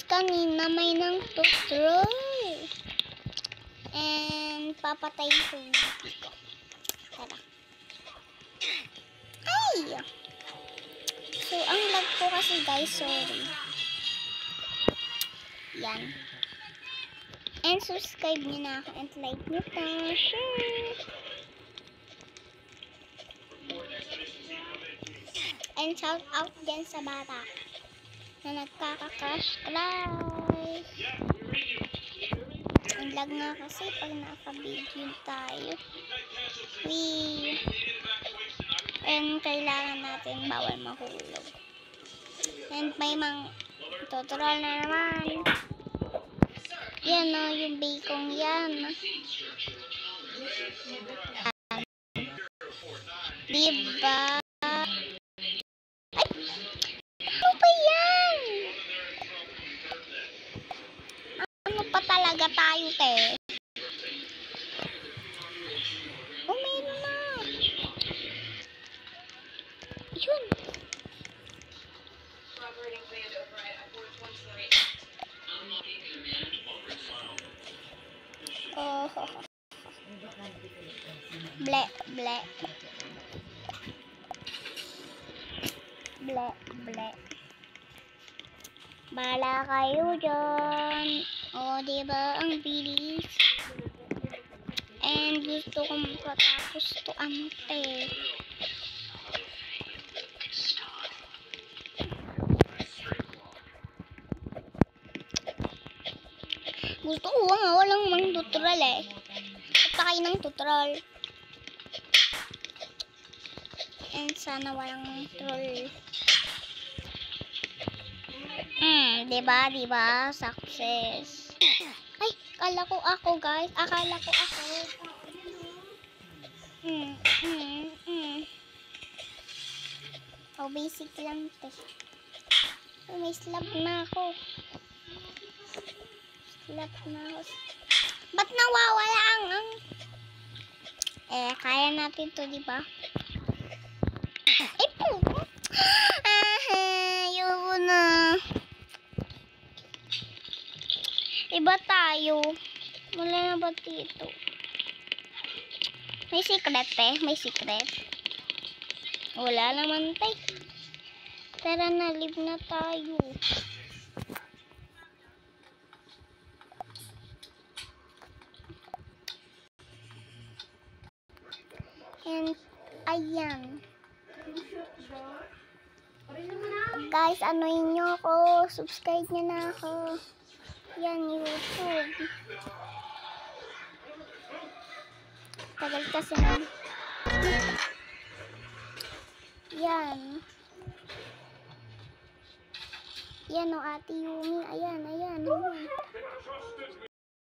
Kanina may nang tutroy. And papatayin ko yung ko. Tara. Ay! So, ang lag ko kasi guys, sorry. Yan. And subscribe nyo na ako and like nyo pa. Share! And shout out din sa bata na nagkaka-crush. Ang lag nga kasi pag naka-video tayo. And kailangan natin bawal mahulog. And may mang tutorial na naman. Yan o, yung bacon yan. Diba? Ay! Ano ba yan? Ano pa talaga tayo, te? Oh, meron na. Yun. Oh. Ble, ble. Ble, ble. Bala kayo dyan. O, diba? Ang bilis. And gusto kong patapos to ante. Gusto ko nga walang mang tutorial eh. Patay ng tutorial. And sana walang troll. Diba? Success. Ay, akala ko ako guys. Akala ko ako. Oh, basic lang te. Oh, may slap na ako. Ba't nawawala ang kaya natin to, diba? Ay po. Ayoko na. Iba tayo. Wala na ba dito? May secret eh. May secret. Wala naman tayo. Tara na, live na tayo. And, ayan. Guys, anuin nyo ako. Subscribe nyo na ako. Yan, YouTube. Tagal kasi na. Yan. Yan o, Ate Yumi. Ayan.